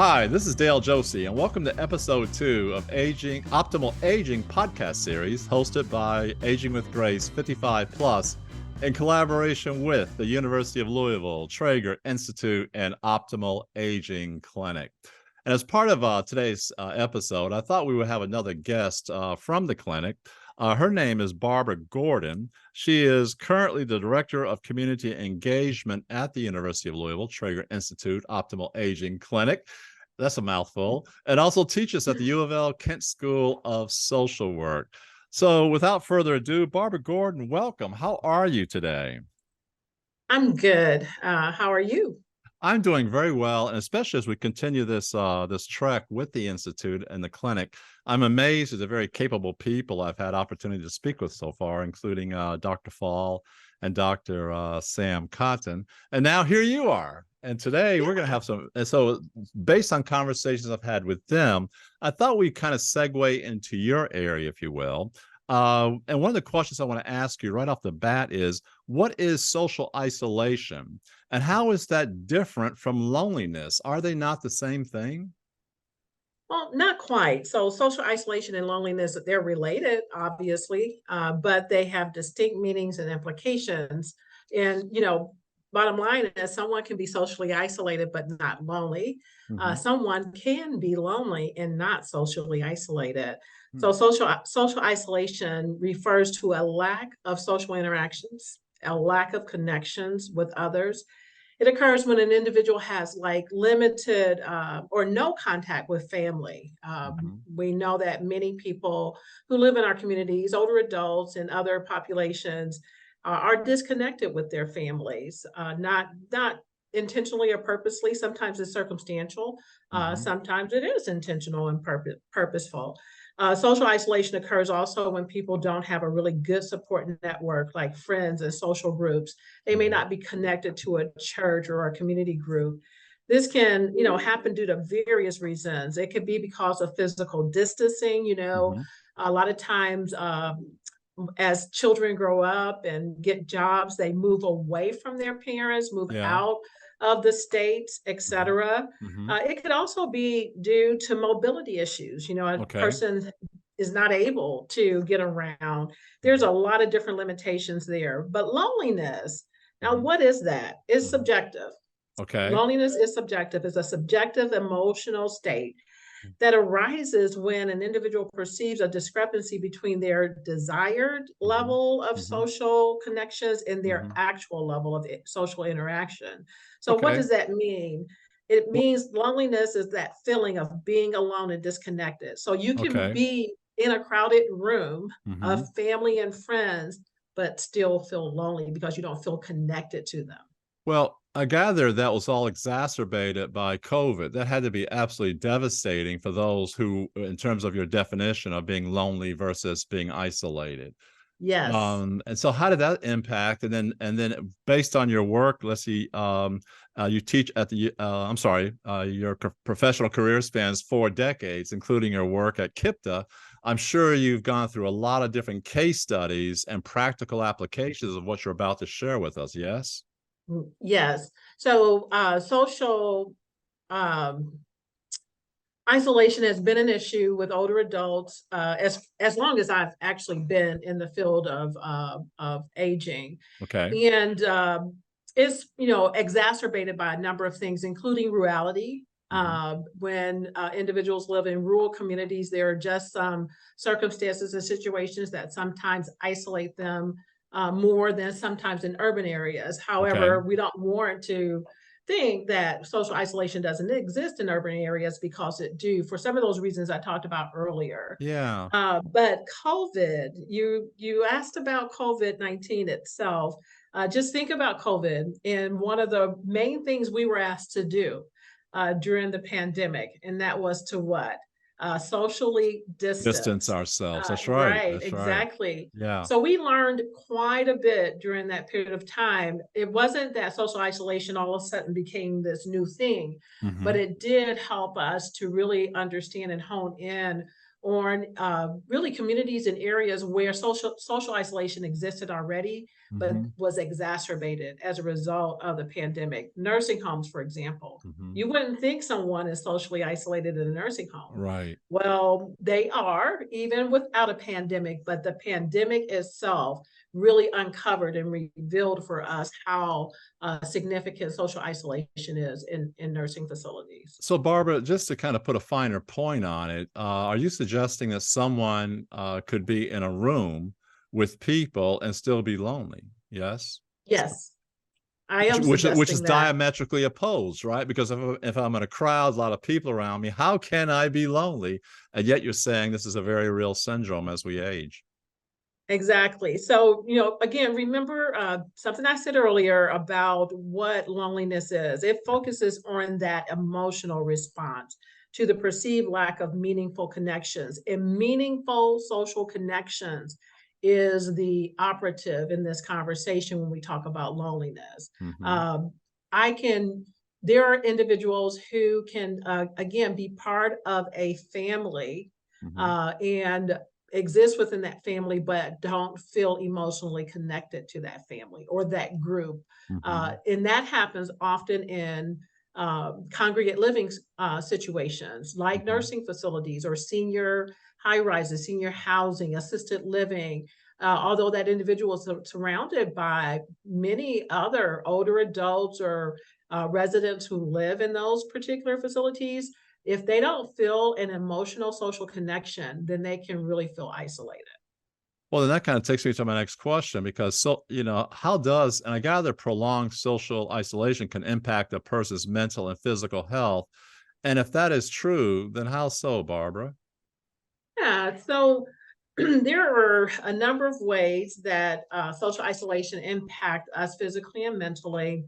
Hi, this is Dale Josie, and welcome to episode 2 of Optimal Aging podcast series hosted by Aging with Grace 55 Plus in collaboration with the University of Louisville, Traeger Institute, and Optimal Aging Clinic. And as part of today's episode, I thought we would have another guest from the clinic. Her name is Barbara Gordon. She is currently the Director of Community Engagement at the University of Louisville, Traeger Institute, Optimal Aging Clinic. That's a mouthful. And also teaches at the U of L Kent School of Social Work. So without further ado, Barbara Gordon, welcome. How are you today? I'm good. How are you? I'm doing very well, and especially as we continue this trek with the Institute and the clinic, I'm amazed at the very capable people I've had opportunity to speak with so far, including Dr. Fall and Dr. Sam Cotton. And now here you are. And today we're going to have some. And so, based on conversations I've had with them, I thought we'd kind of segue into your area, if you will. And one of the questions I want to ask you right off the bat is, what is social isolation? And how is that different from loneliness? Are they not the same thing? Well, not quite. So, social isolation and loneliness, they're related, obviously, but they have distinct meanings and implications. And, bottom line is someone can be socially isolated but not lonely. Hmm. Someone can be lonely and not socially isolated. Hmm. So, social isolation refers to a lack of social interactions, a lack of connections with others. It occurs when an individual has like limited or no contact with family. Hmm. We know that many people who live in our communities, older adults and other populations, are disconnected with their families, not intentionally or purposely. Sometimes it's circumstantial. Hmm. Sometimes it is intentional and purposeful. Social isolation occurs also when people don't have a really good support network, like friends and social groups. They may Hmm. not be connected to a church or a community group. This can, happen due to various reasons. It could be because of physical distancing. Hmm. A lot of times, as children grow up and get jobs, they move away from their parents, move Yeah. out of the states, Hmm. etc. Hmm. It could also be due to mobility issues. A Okay. person is not able to get around. There's a Hmm. lot of different limitations there. But loneliness, now, Hmm. what is that? It's Hmm. subjective. Okay. Loneliness is subjective, it's a subjective emotional state that arises when an individual perceives a discrepancy between their desired Hmm. level of Hmm. social connections and their Hmm. actual level of social interaction. So, what Okay. does that mean? It Well, means loneliness is that feeling of being alone and disconnected. So, you can okay. be in a crowded room of Hmm. family and friends, but still feel lonely because you don't feel connected to them. Well, I gather that was all exacerbated by COVID. That had to be absolutely devastating for those who, in terms of your definition of being lonely versus being isolated. Yes. And so how did that impact? And then based on your work, let's see, you teach at the, I'm sorry, your professional career spans 4 decades, including your work at KIPTA. I'm sure you've gone through a lot of different case studies and practical applications of what you're about to share with us. Yes? Yes. So, social um, isolation has been an issue with older adults as long as I've actually been in the field of aging, Okay. and it's exacerbated by a number of things, including rurality. Hmm. When individuals live in rural communities, there are just some circumstances and situations that sometimes isolate them more than sometimes in urban areas. Okay. However, we don't warrant to think that social isolation doesn't exist in urban areas because it do for some of those reasons I talked about earlier. Yeah. But COVID, you asked about COVID-19 itself. Just think about COVID, and one of the main things we were asked to do during the pandemic, and that was to what? Socially Distance distance. ourselves. That's right. Right, That's right. exactly. Yeah. So we learned quite a bit during that period of time. It wasn't that social isolation all of a sudden became this new thing, but Hmm. it did help us to really understand and hone in on really communities and areas where social isolation existed already, but Hmm. was exacerbated as a result of the pandemic. Nursing homes, for example. Hmm. You wouldn't think someone is socially isolated in a nursing home. Right. Well, they are, even without a pandemic, but the pandemic itself really uncovered and revealed for us how significant social isolation is in nursing facilities. So, Barbara, just to kind of put a finer point on it, are you suggesting that someone could be in a room with people and still be lonely? Yes. Yes, I am Which is suggesting that. diametrically opposed, right? Because if I'm in a crowd, a lot of people around me, how can I be lonely? And yet you're saying this is a very real syndrome as we age. Exactly. So, again, remember something I said earlier about what loneliness is. It focuses on that emotional response to the perceived lack of meaningful connections. And meaningful social connections is the operative in this conversation when we talk about loneliness. Hmm. Um, I can, there are individuals who can, again, be part of a family Hmm. and exist within that family, but don't feel emotionally connected to that family or that group. Hmm. And that happens often in congregate living situations like Hmm. nursing facilities or senior high rises, senior housing, assisted living. Although that individual is surrounded by many other older adults or residents who live in those particular facilities, if they don't feel an emotional social connection, then they can really feel isolated. Well, then that kind of takes me to my next question because how does and I gather prolonged social isolation can impact a person's mental and physical health. And if that is true, then how so, Barbara? Yeah, so there are a number of ways that social isolation impact us physically and mentally.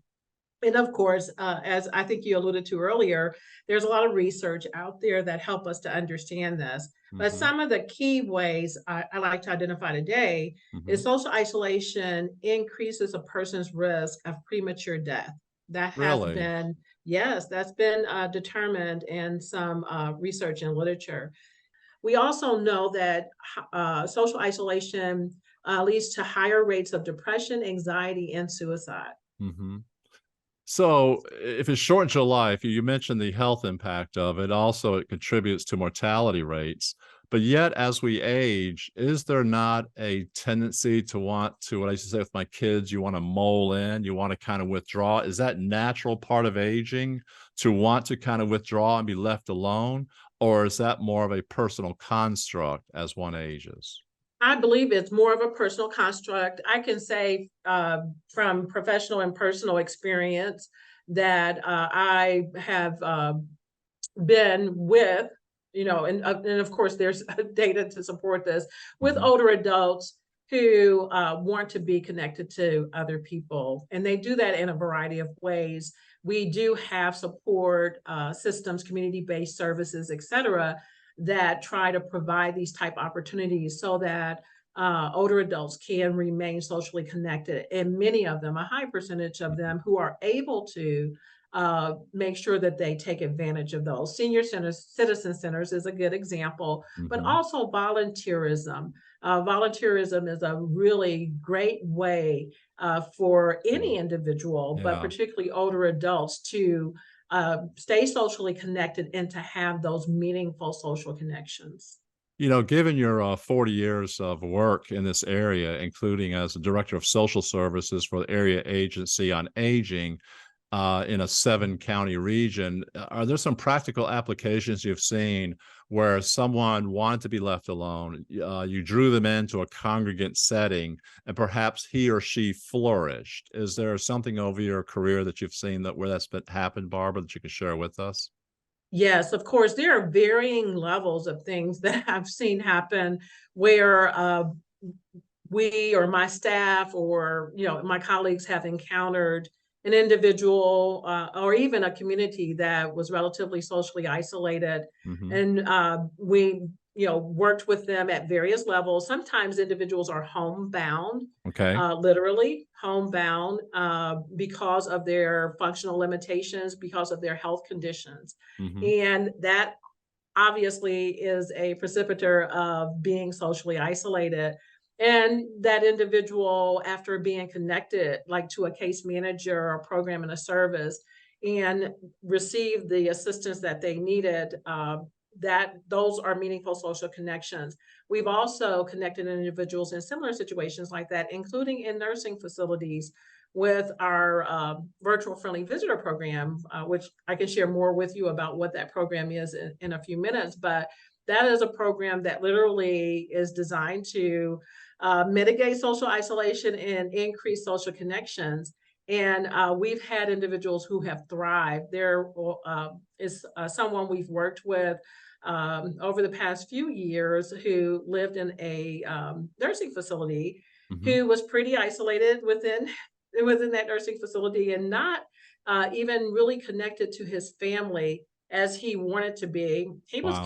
And of course, as I think you alluded to earlier, there's a lot of research out there that help us to understand this. But Hmm. some of the key ways I like to identify today Hmm. is social isolation increases a person's risk of premature death. That has Really? been, yes, that's been determined in some research and literature. We also know that social isolation leads to higher rates of depression, anxiety, and suicide. Hmm. So, if it shortens your life, you mentioned the health impact of it. Also, it contributes to mortality rates. But yet, as we age, is there not a tendency to want to, what I used to say with my kids, you want to mole in, you want to kind of withdraw? Is that natural part of aging to want to kind of withdraw and be left alone? Or is that more of a personal construct as one ages? I believe it's more of a personal construct. I can say from professional and personal experience that I have been with, and of course there's data to support this, with Hmm. older adults who want to be connected to other people. And they do that in a variety of ways. We do have support systems, community-based services, et cetera, that try to provide these type opportunities so that older adults can remain socially connected. And many of them, a high percentage of them who are able to make sure that they take advantage of those. Senior centers, citizen centers is a good example, but Hmm. also volunteerism. Volunteerism is a really great way for any individual, but Yeah. particularly older adults, to stay socially connected and to have those meaningful social connections. Given your 40 years of work in this area, including as a director of social services for the Area Agency on Aging in a 7-county region, are there some practical applications you've seen where someone wanted to be left alone? You drew them into a congregant setting, and perhaps he or she flourished. Is there something over your career that you've seen that where that's been happened, Barbara, that you can share with us? Yes, of course, there are varying levels of things that I've seen happen where we or my staff or my colleagues have encountered an individual or even a community that was relatively socially isolated, Hmm. and we worked with them at various levels. Sometimes individuals are homebound, Okay. literally homebound, because of their functional limitations, because of their health conditions, Hmm. and that obviously is a precipitator of being socially isolated. And that individual, after being connected, like to a case manager or a program and a service, and received the assistance that they needed, that those are meaningful social connections. We've also connected individuals in similar situations like that, including in nursing facilities with our virtual friendly visitor program, which I can share more with you about what that program is in a few minutes. But that is a program that literally is designed to mitigate social isolation and increase social connections. And we've had individuals who have thrived. There is someone we've worked with over the past few years who lived in a nursing facility, Hmm. who was pretty isolated within that nursing facility, and not even really connected to his family as he wanted to be. He was Wow.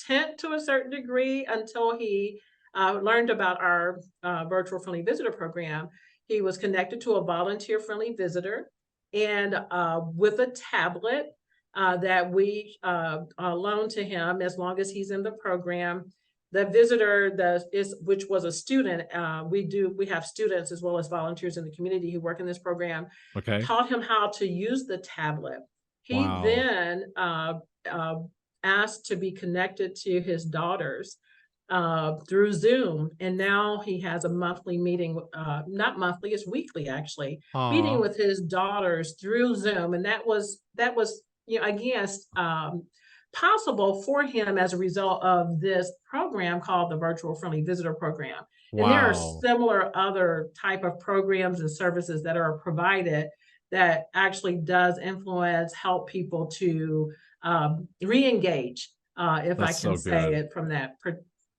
content to a certain degree until he learned about our virtual friendly visitor program. He was connected to a volunteer friendly visitor, and with a tablet that we loan to him as long as he's in the program. The visitor which was a student, we have students as well as volunteers in the community who work in this program, Okay. taught him how to use the tablet. He Wow. then uh, asked to be connected to his daughters through Zoom. And now he has a monthly meeting, not monthly, it's weekly actually, meeting Aw. with his daughters through Zoom. And that was, again, possible for him as a result of this program called the Virtual Friendly Visitor Program. And there are Wow. similar other type of programs and services that are provided that actually does influence, help people to re-engage, if I That's can so say good. it from that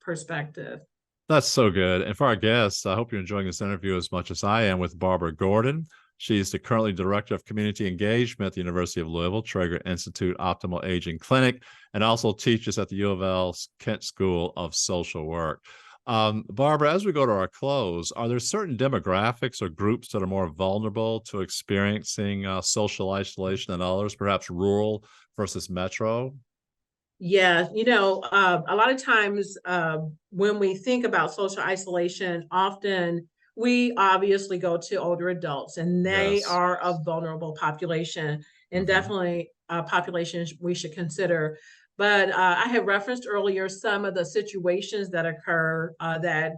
perspective. That's so good. And for our guests, I hope you're enjoying this interview as much as I am with Barbara Gordon. She's the currently director of community engagement at the University of Louisville Traeger Institute Optimal Aging Clinic, and also teaches at the U of L's Kent School of Social Work. Barbara, as we go to our close, are there certain demographics or groups that are more vulnerable to experiencing social isolation than others, perhaps rural versus metro? Yeah, a lot of times when we think about social isolation, often we obviously go to older adults, and they Yes. are a vulnerable population, and Hmm. definitely a population we should consider. But I had referenced earlier some of the situations that occur that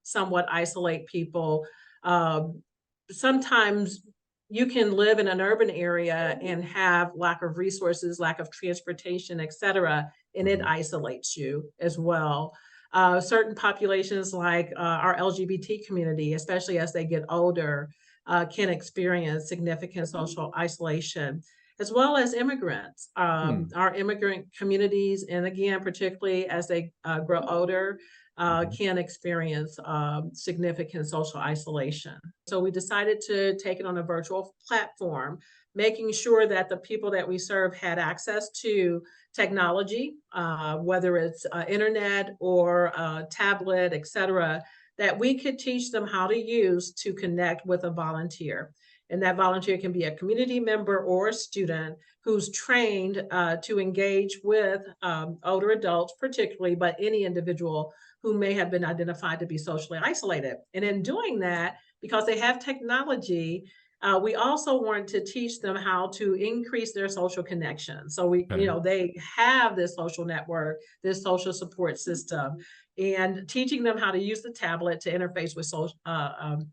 somewhat isolate people. Um, Sometimes you can live in an urban area and have lack of resources, lack of transportation, et cetera, and it Hmm. isolates you as well. Certain populations like our LGBT community, especially as they get older, can experience significant social isolation, as well as immigrants. Hmm. Our immigrant communities, and again, particularly as they grow older, Hmm. can experience significant social isolation. So we decided to take it on a virtual platform, making sure that the people that we serve had access to technology, whether it's internet or tablet, et cetera, that we could teach them how to use to connect with a volunteer. And that volunteer can be a community member or a student who's trained to engage with older adults, particularly, but any individual who may have been identified to be socially isolated. And in doing that, because they have technology, we also want to teach them how to increase their social connection. So Okay. they have this social network, this social support system, and teaching them how to use the tablet to interface with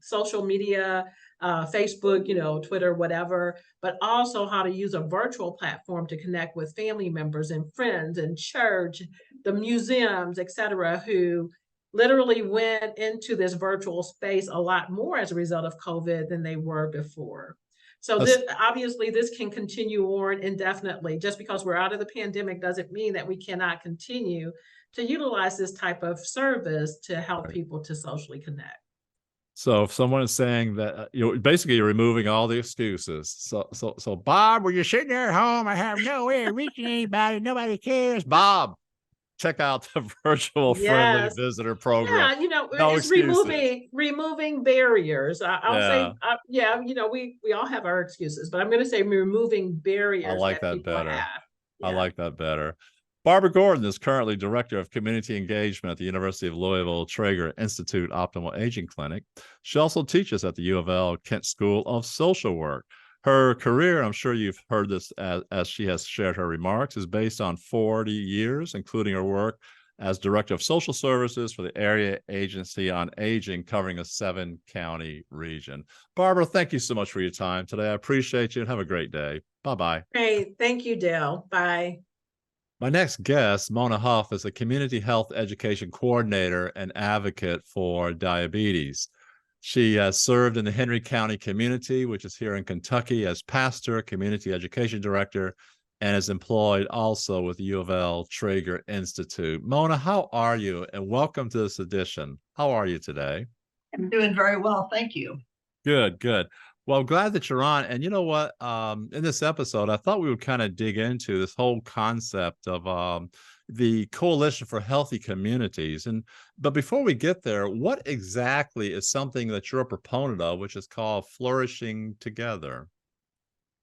social media, Facebook, Twitter, whatever, but also how to use a virtual platform to connect with family members and friends and church, the museums, et cetera, who literally went into this virtual space a lot more as a result of COVID than they were before. So That's obviously this can continue on indefinitely. Just because we're out of the pandemic doesn't mean that we cannot continue to utilize this type of service to help right. people to socially connect. So if someone is saying that basically you're removing all the excuses. So Bob, when you're sitting there at home, I have no way of reaching anybody. Nobody cares. Bob, check out the virtual friendly Yes. visitor program. Yeah, No it's excuses. removing barriers. I'll say, Yeah, yeah, we all have our excuses, but I'm going to say removing I barriers like that that people better. have. I Yeah. like that better. Barbara Gordon is currently Director of Community Engagement at the University of Louisville Traeger Institute Optimal Aging Clinic. She also teaches at the U of L Kent School of Social Work. Her career, I'm sure you've heard this as she has shared her remarks, is based on 40 years, including her work as Director of Social Services for the Area Agency on Aging, covering a 7-county region. Barbara, thank you so much for your time today. I appreciate you and have a great day. Bye-bye. Great. Thank you, Dale. Bye. My next guest, Mona Huff, is a community health education coordinator and advocate for diabetes. She has served in the Henry County community, which is here in Kentucky, as pastor, community education director, and is employed also with the U of L Traeger Institute. Mona, how are you? And welcome to this edition. How are you today? I'm doing very well, thank you. Good, good. Well, I'm glad that you're on. And you know what? In this episode, I thought we would kind of dig into this whole concept of the Coalition for Healthy Communities. But before we get there, what exactly is something that you're a proponent of, which is called Flourishing Together?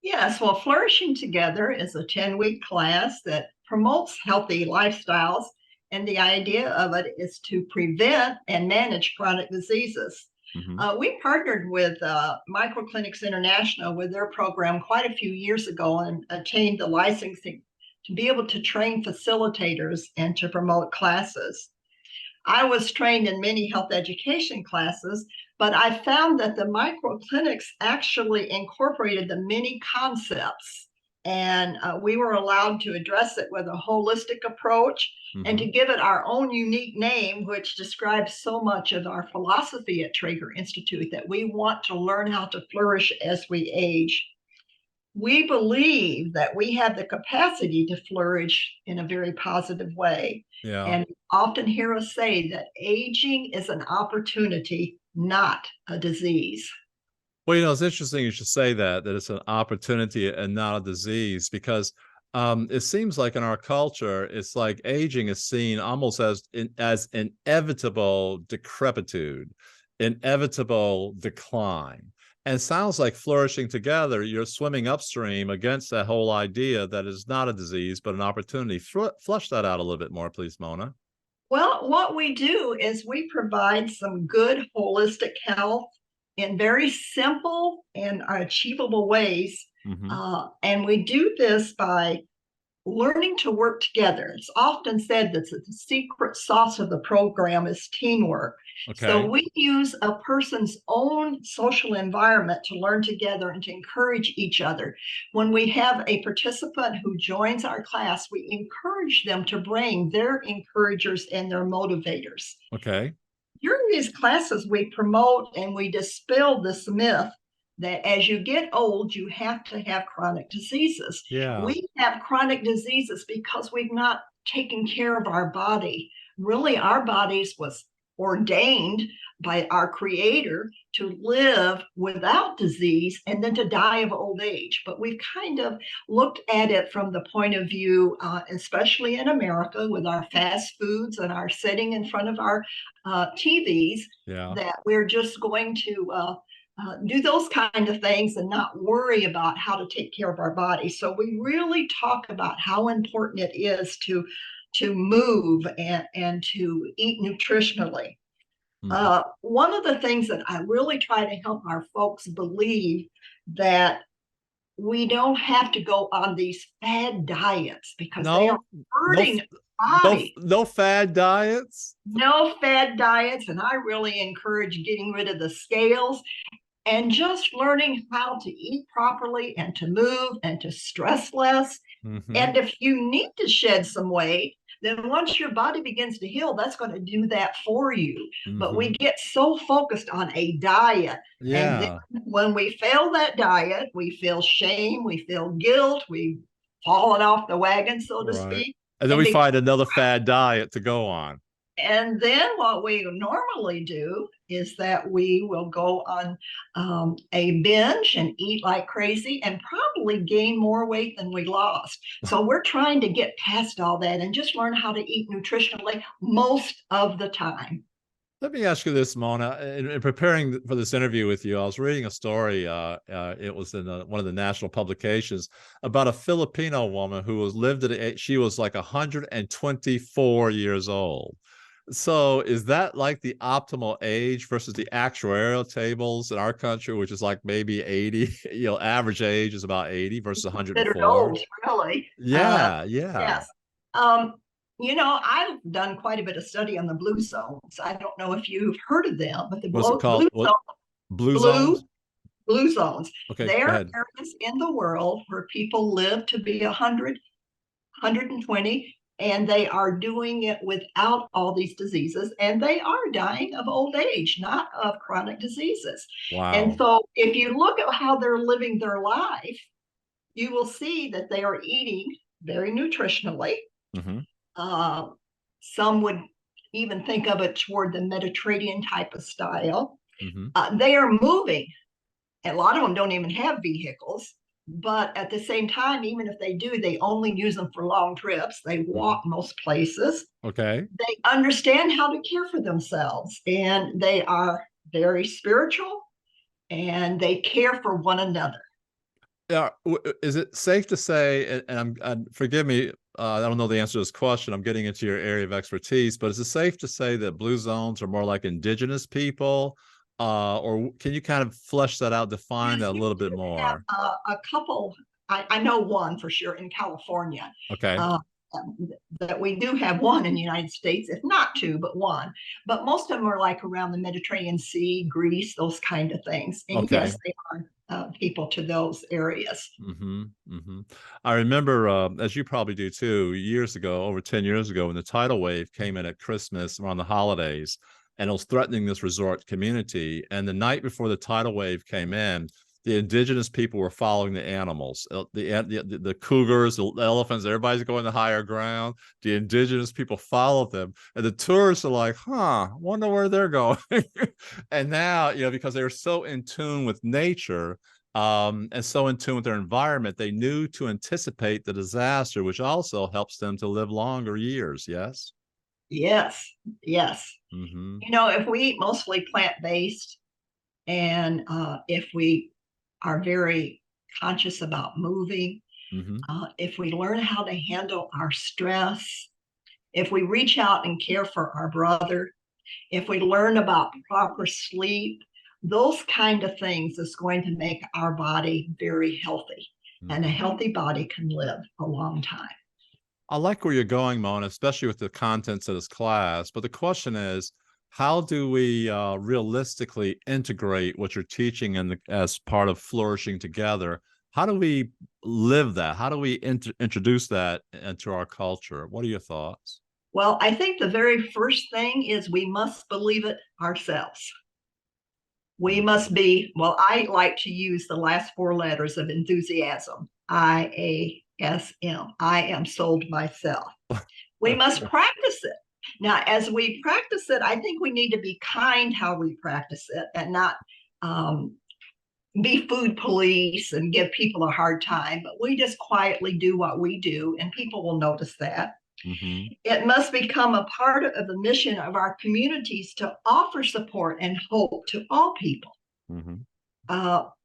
Yes, well, Flourishing Together is a 10-week class that promotes healthy lifestyles. And the idea of it is to prevent and manage chronic diseases. We partnered with Microclinics International with their program quite a few years ago and attained the licensing to be able to train facilitators and to promote classes. I was trained in many health education classes, but I found that the microclinics actually incorporated the many concepts, and we were allowed to address it with a holistic approach and to give it our own unique name, which describes so much of our philosophy at Traeger Institute, that we want to learn how to flourish as we age. We believe that we have the capacity to flourish in a very positive way. Yeah. And often hear us say that aging is an opportunity, not a disease. Well, you know, it's interesting you should say that it's an opportunity and not a disease, because it seems like in our culture, it's like aging is seen almost as inevitable decrepitude, inevitable decline. And it sounds like Flourishing Together, you're swimming upstream against that whole idea that is not a disease, but an opportunity. Flush that out a little bit more, please, Mona. Well, what we do is we provide some good holistic health in very simple and achievable ways. And we do this by learning to work together. It's often said that the secret sauce of the program is teamwork. Okay. So we use a person's own social environment to learn together and to encourage each other. When we have a participant who joins our class, we encourage them to bring their encouragers and their motivators. Okay. During these classes, we promote and we dispel this myth that as you get old, you have to have chronic diseases. Yeah. We have chronic diseases because we've not taken care of our body. Really, our bodies was ordained by our Creator to live without disease and then to die of old age. But we've kind of looked at it from the point of view, especially in America, with our fast foods and our sitting in front of our TVs, that we're just going to do those kind of things and not worry about how to take care of our body. So we really talk about how important it is to move and to eat nutritionally. One of the things that I really try to help our folks believe, that we don't have to go on these fad diets because they are hurting body. No fad diets? No fad diets. And I really encourage getting rid of the scales and just learning how to eat properly and to move and to stress less. And if you need to shed some weight, then once your body begins to heal, that's going to do that for you. But we get so focused on a diet. And then when we fail that diet, we feel shame, we feel guilt, we've fallen off the wagon, so to speak. And then we find another fad diet to go on. And then what we normally do is that we will go on a binge and eat like crazy and probably gain more weight than we lost. So we're trying to get past all that and just learn how to eat nutritionally most of the time. Let me ask you this, Mona. In preparing for this interview with you, I was reading a story. It was in one of the national publications about a Filipino woman who was lived at age, she was like 124 years old. So is that like the optimal age versus the actuarial tables in our country, which is like maybe 80, average age is about 80 versus Considered 104? old, really. Yeah, yeah. Yes. I've done quite a bit of study on the blue zones. I don't know if you've heard of them, but the What's it called? blue What, zone, blue blue zones? blue zones. Okay, go There are ahead. areas in the world where people live to be 100, 120, and they are doing it without all these diseases, and they are dying of old age, not of chronic diseases. And Wow. so if you look at how they're living their life, you will see that they are eating very nutritionally. Hmm. Uh, some would even think of it toward the Mediterranean type of style. Hmm. They are moving. A lot of them don't even have vehicles, but at the same time, even if they do, they only use them for long trips. They Hmm. walk most places. Okay. They understand how to care for themselves, and they are very spiritual, and they care for one another. Yeah, is it safe to say, and forgive me, I don't know the answer to this question. I'm getting into your area of expertise, but is it safe to say that blue zones are more like indigenous people, or can you kind of flesh that out, define Yes, that a we little bit do have more? a couple. I know one for sure in California. Okay. Uh, that we do have one in the United States, if not two, but one. But most of them are like around the Mediterranean Sea, Greece, those kind of things. And Okay. yes, they are people to those areas. Hmm. Hmm. I remember, as you probably do too, years ago, over 10 years ago, when the tidal wave came in at Christmas around the holidays, and it was threatening this resort community. And the night before the tidal wave came in, the indigenous people were following the animals, the cougars, the elephants, everybody's going to higher ground. The indigenous people followed them. And the tourists are like, huh, wonder where they're going. And now, because they were so in tune with nature, and so in tune with their environment, they knew to anticipate the disaster, which also helps them to live longer years. Yes. Yes, yes. Mm-hmm. If we eat mostly plant-based, and if we are very conscious about moving, Mm-hmm. if we learn how to handle our stress, if we reach out and care for our brother, if we learn about proper sleep, those kind of things is going to make our body very healthy. And a Mm-hmm. healthy body can live a long time. I like where you're going, Mona, especially with the contents of this class. But the question is, how do we realistically integrate what you're teaching as part of flourishing together? How do we live that? How do we introduce that into our culture? What are your thoughts? Well, I think the very first thing is we must believe it ourselves. We must be, well, I like to use the last four letters of enthusiasm, IASM. I am sold myself. We must practice it. Now, as we practice it, I think we need to be kind how we practice it and not be food police and give people a hard time, but we just quietly do what we do, and people will notice that. Mm-hmm. It must become a part of the mission of our communities to offer support and hope to all people. Mm-hmm.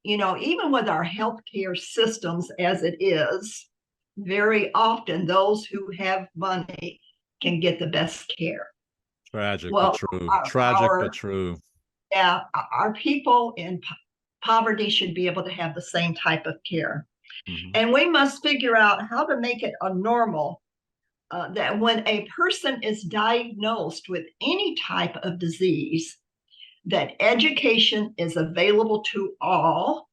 Even with our healthcare systems as it is, very often those who have money can get the best care. Tragic but Well, true. our, Tragic but our true. yeah, our people in poverty should be able to have the same type of care. Mm-hmm. And we must figure out how to make it a normal that when a person is diagnosed with any type of disease, that education is available to all,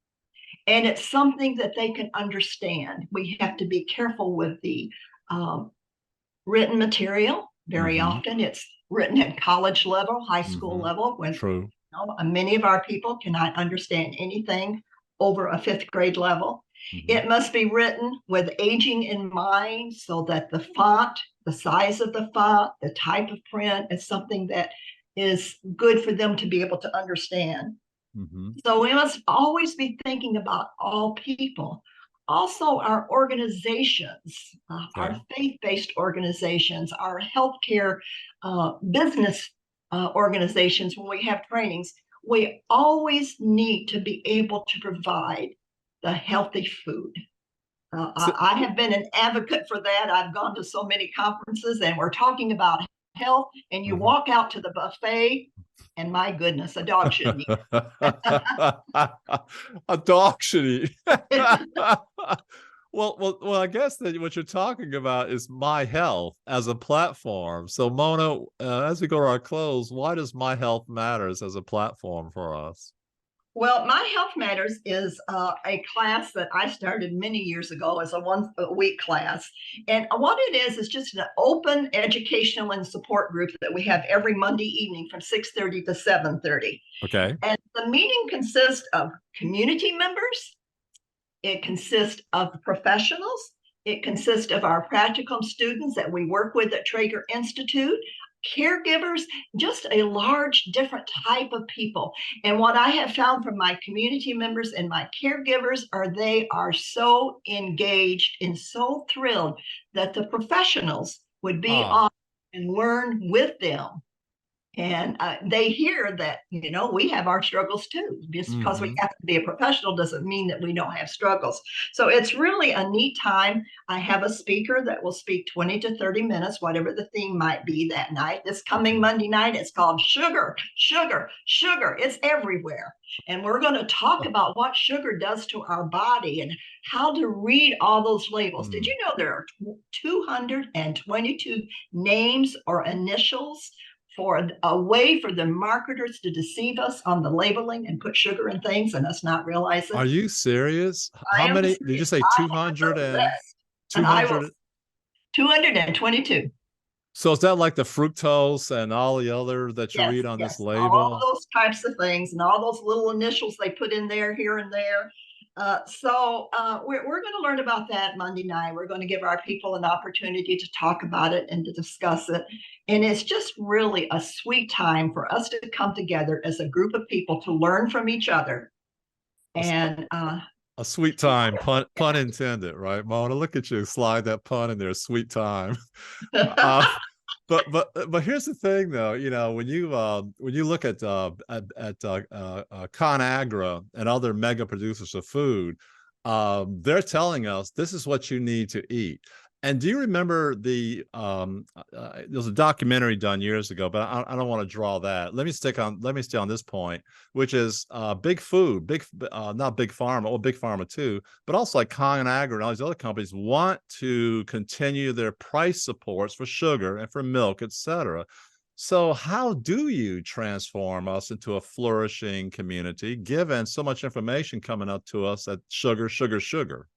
and it's something that they can understand. We have to be careful with the written material. Very Mm-hmm. often it's written at college level, high school Mm-hmm. level, when True. many of our people cannot understand anything over a fifth grade level. Mm-hmm. It must be written with aging in mind so that the font, the size of the font, the type of print is something that is good for them to be able to understand. Mm-hmm. So we must always be thinking about all people. Also, our organizations, our Okay. faith-based organizations, our healthcare business organizations, when we have trainings, we always need to be able to provide the healthy food. I have been an advocate for that. I've gone to so many conferences and we're talking about health, and you walk out to the buffet and my goodness, a dog shouldn't eat. A dog should eat. Well, I guess that what you're talking about is My Health as a platform. So Mona, as we go to our close, why does My Health Matters as a platform for us? Well, My Health Matters is a class that I started many years ago as a one-week class. And what it is just an open educational and support group that we have every Monday evening from 6:30 to 7:30. Okay. And the meeting consists of community members. It consists of professionals. It consists of our practicum students that we work with at Traeger Institute, caregivers, just a large different type of people. And what I have found from my community members and my caregivers they are so engaged and so thrilled that the professionals would be on and learn with them. And they hear that, we have our struggles too. Just because we have to be a professional doesn't mean that we don't have struggles. So it's really a neat time. I have a speaker that will speak 20 to 30 minutes, whatever the theme might be that night. This coming Monday night, it's called Sugar, Sugar, Sugar. It's everywhere. And we're going to talk about what sugar does to our body and how to read all those labels. Did you know there are 222 names or initials for a way for the marketers to deceive us on the labeling and put sugar in things and us not realize it? Are you serious? How many? Did you say 200 and 200? 222. So is that like the fructose and all the other that you read on this label? All those types of things and all those little initials they put in there, here and there. So we're going to learn about that Monday night. We're going to give our people an opportunity to talk about it and to discuss it. And it's just really a sweet time for us to come together as a group of people to learn from each other. And a sweet time, pun intended, right, Mona? Look at you, slide that pun in there, sweet time. But here's the thing, though. When you look at ConAgra and other mega producers of food, they're telling us this is what you need to eat. And do you remember there was a documentary done years ago, but I don't want to draw that. Let me stay on this point, which is big food, not big pharma, or big pharma too, but also like ConAgra and all these other companies want to continue their price supports for sugar and for milk, etc. So how do you transform us into a flourishing community, given so much information coming up to us that sugar, sugar, sugar?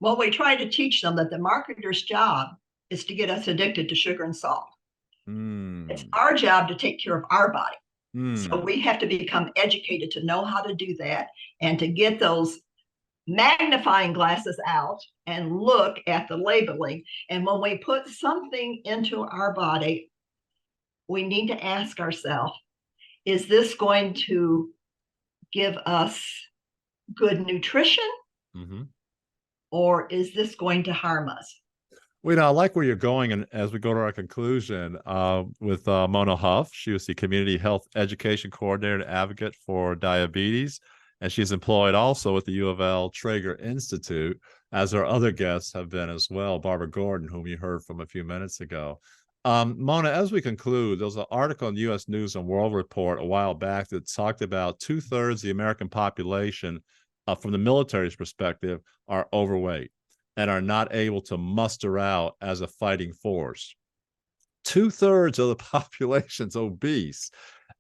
Well, we try to teach them that the marketer's job is to get us addicted to sugar and salt. It's our job to take care of our body. So we have to become educated to know how to do that and to get those magnifying glasses out and look at the labeling. And when we put something into our body, we need to ask ourselves, is this going to give us good nutrition? Or is this going to harm us? Well, I like where you're going. And as we go to our conclusion with Mona Huff, she was the Community Health Education Coordinator and Advocate for Diabetes. And she's employed also with the U of L Traeger Institute, as our other guests have been as well, Barbara Gordon, whom you heard from a few minutes ago. Mona, as we conclude, there was an article in U.S. News and World Report a while back that talked about 2/3 of the American population, from the military's perspective, are overweight and are not able to muster out as a fighting force. 2/3 of the population's obese.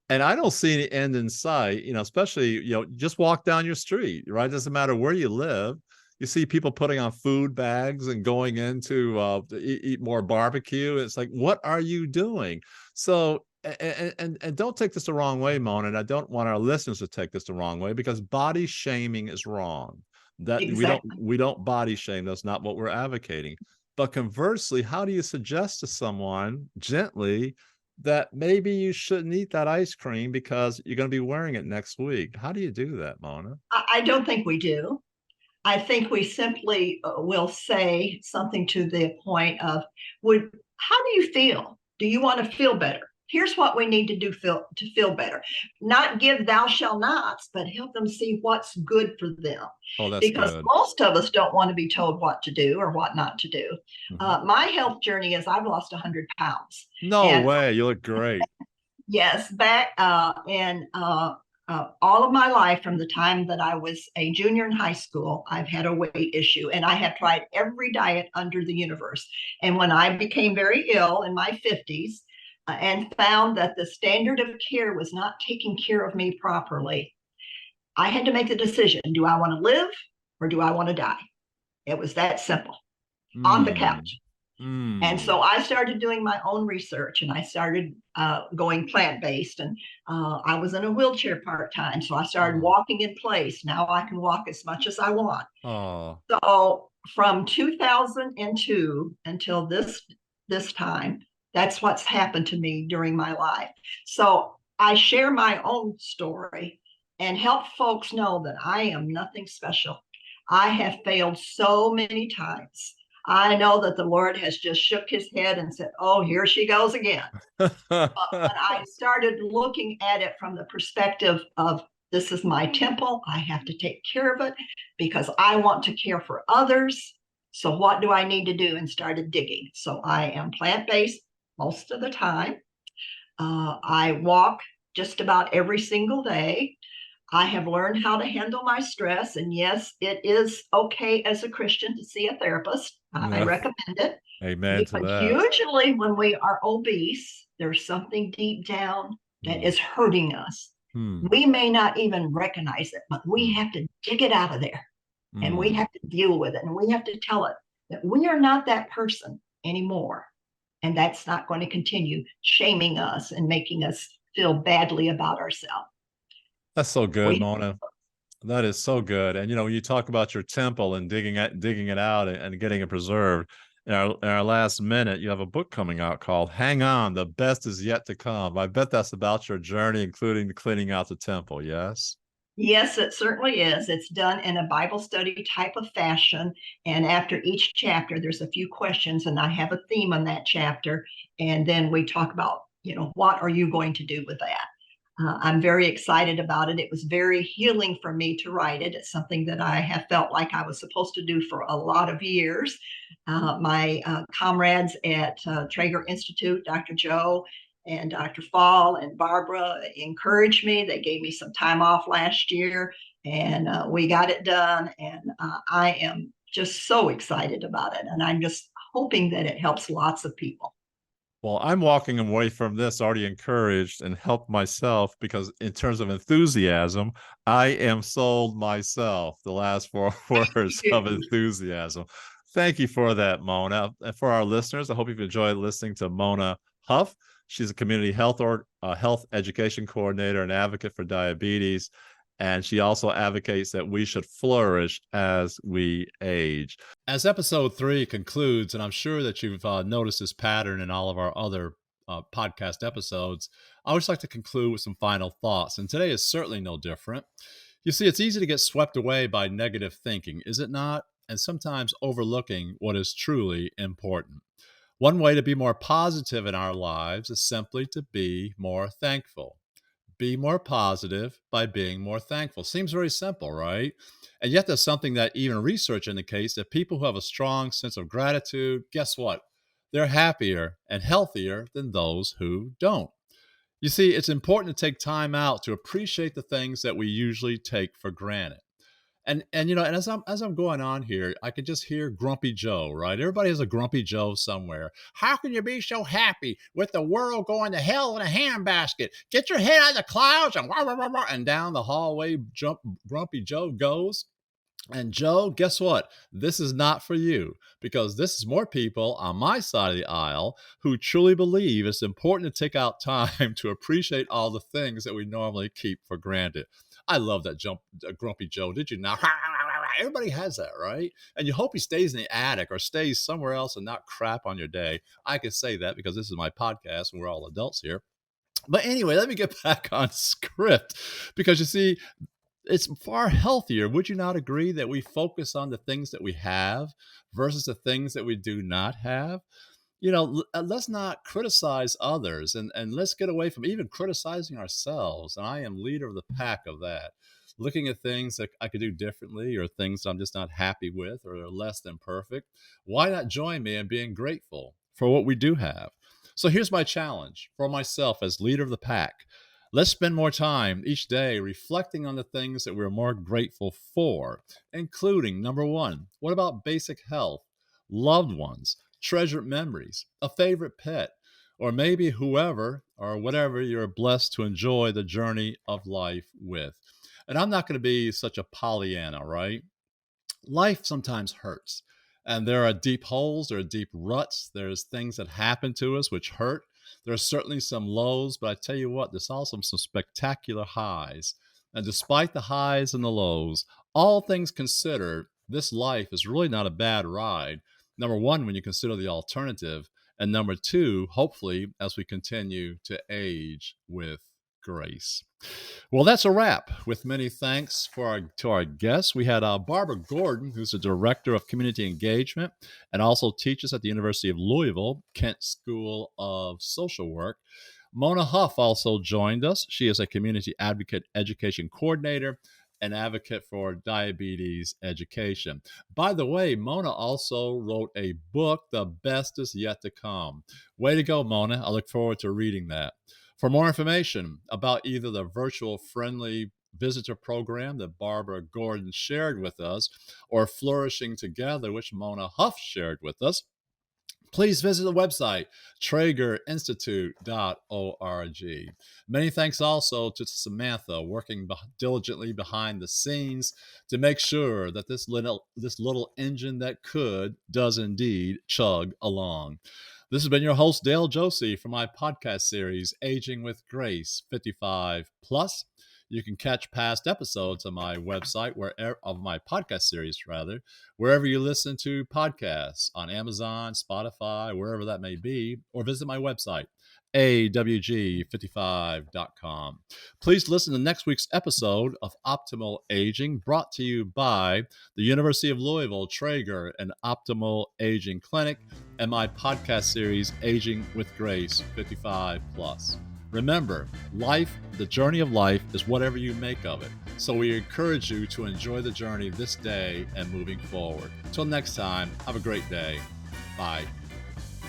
And I don't see any end in sight, especially, just walk down your street, right? It doesn't matter where you live. You see people putting on food bags and going in to eat more barbecue. It's like, what are you doing? So, and don't take this the wrong way, Mona, and I don't want our listeners to take this the wrong way, because body shaming is wrong. That we don't body shame. That's not what we're advocating. But conversely, how do you suggest to someone gently that maybe you shouldn't eat that ice cream because you're going to be wearing it next week? How do you do that, Mona? I don't think we do. I think we simply will say something to the point of, how do you feel? Do you want to feel better? here's what we need to do to feel better. Not give thou shall nots, but help them see what's good for them. Oh, that's Because good. most of us don't want to be told what to do or what not to do. My health journey is I've lost 100 pounds. No way. You look great. Yes, back in all of my life, from the time that I was a junior in high school, I've had a weight issue, and I have tried every diet under the universe. And when I became very ill in my 50s and found that the standard of care was not taking care of me properly, I had to make the decision: do I want to live or do I want to die? It was that simple. On the couch. And so I started doing my own research, and I started going plant-based, and I was in a wheelchair part-time. So I started walking in place. Now I can walk as much as I want. Oh. So from 2002 until this time, that's what's happened to me during my life. So I share my own story and help folks know that I am nothing special. I have failed so many times. I know that the Lord has just shook his head and said, oh, here she goes again. But when I started looking at it from the perspective of, this is my temple, I have to take care of it because I want to care for others. So what do I need to do? And started digging. So I am plant-based most of the time. I walk just about every single day. I have learned how to handle my stress. And yes, it is okay as a Christian to see a therapist. I recommend it. Amen to that. Usually when we are obese, there's something deep down that is hurting us. We may not even recognize it, but we have to dig it out of there. And we have to deal with it. And we have to tell it that we are not that person anymore. And that's not going to continue shaming us and making us feel badly about ourselves. That's so good, Mona. That is so good. And when you talk about your temple and digging it out and getting it preserved, in our last minute, you have a book coming out called Hang On, The Best Is Yet to Come. I bet that's about your journey, including the cleaning out the temple, yes? Yes, it certainly is. It's done in a Bible study type of fashion. And after each chapter, there's a few questions, and I have a theme on that chapter. And then we talk about, what are you going to do with that? I'm very excited about it. It was very healing for me to write it. It's something that I have felt like I was supposed to do for a lot of years. My comrades at Traeger Institute, Dr. Joe and Dr. Fall and Barbara, encouraged me. They gave me some time off last year, and we got it done. And I am just so excited about it. And I'm just hoping that it helps lots of people. Well, I'm walking away from this already encouraged and helped myself, because in terms of enthusiasm, I am sold myself. The last 4 words of enthusiasm. Thank you for that, Mona. And for our listeners, I hope you've enjoyed listening to Mona Huff. She's a community health education coordinator and advocate for diabetes. And she also advocates that we should flourish as we age. As episode 3 concludes, and I'm sure that you've noticed this pattern in all of our other podcast episodes, I always like to conclude with some final thoughts. And today is certainly no different. You see, it's easy to get swept away by negative thinking, is it not? And sometimes overlooking what is truly important. One way to be more positive in our lives is simply to be more thankful. Be more positive by being more thankful. Seems very simple, right? And yet there's something that even research indicates that people who have a strong sense of gratitude, guess what? They're happier and healthier than those who don't. You see, it's important to take time out to appreciate the things that we usually take for granted. And as I'm going on here, I can just hear Grumpy Joe, right? Everybody has a Grumpy Joe somewhere. How can you be so happy with the world going to hell in a handbasket? Get your head out of the clouds and wah, wah, wah, wah, and down the hallway Grumpy Joe goes. And Joe, guess what? This is not for you, because this is more people on my side of the aisle who truly believe it's important to take out time to appreciate all the things that we normally keep for granted. I love that Grumpy Joe. Did you not? Everybody has that, right? And you hope he stays in the attic or stays somewhere else and not crap on your day. I can say that because this is my podcast and we're all adults here. But anyway, let me get back on script, because you see, it's far healthier. Would you not agree that we focus on the things that we have versus the things that we do not have? let's not criticize others, and let's get away from even criticizing ourselves. And I am leader of the pack of that. Looking at things that I could do differently or things I'm just not happy with or are less than perfect. Why not join me in being grateful for what we do have? So here's my challenge for myself as leader of the pack. Let's spend more time each day reflecting on the things that we're more grateful for, including number one, what about basic health, loved ones, treasured memories, a favorite pet, or maybe whoever or whatever you're blessed to enjoy the journey of life with. And I'm not going to be such a Pollyanna, right? Life sometimes hurts. And there are deep holes, there are deep ruts, there's things that happen to us which hurt. There are certainly some lows, but I tell you what, there's also some spectacular highs. And despite the highs and the lows, all things considered, this life is really not a bad ride. Number one, when you consider the alternative. And number two, hopefully, as we continue to age with grace. Well, that's a wrap. With many thanks to our guests. We had Barbara Gordon, who's the Director of Community Engagement and also teaches at the University of Louisville, Kent School of Social Work. Mona Huff also joined us. She is a Community Advocate Education Coordinator and advocate for diabetes education. By the way, Mona also wrote a book, The Best Is Yet to Come. Way to go, Mona. I look forward to reading that. For more information about either the virtual friendly visitor program that Barbara Gordon shared with us or Flourishing Together, which Mona Huff shared with us, please visit the website, traegerinstitute.org. Many thanks also to Samantha, working diligently behind the scenes to make sure that this little engine that could does indeed chug along. This has been your host, Dale Josie, for my podcast series, Aging with Grace 55 Plus. You can catch past episodes on my website, of my podcast series, wherever you listen to podcasts, on Amazon, Spotify, wherever that may be, or visit my website, awg55.com. Please listen to next week's episode of Optimal Aging, brought to you by the University of Louisville Traeger and Optimal Aging Clinic, and my podcast series, Aging with Grace 55 Plus. Remember, life, the journey of life, is whatever you make of it. So we encourage you to enjoy the journey this day and moving forward. Till next time, have a great day. Bye.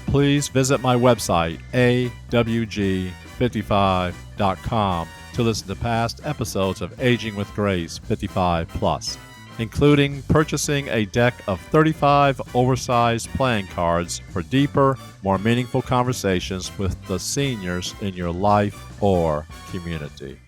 Please visit my website, awg55.com, to listen to past episodes of Aging with Grace 55 Plus, including purchasing a deck of 35 oversized playing cards for deeper, more meaningful conversations with the seniors in your life or community.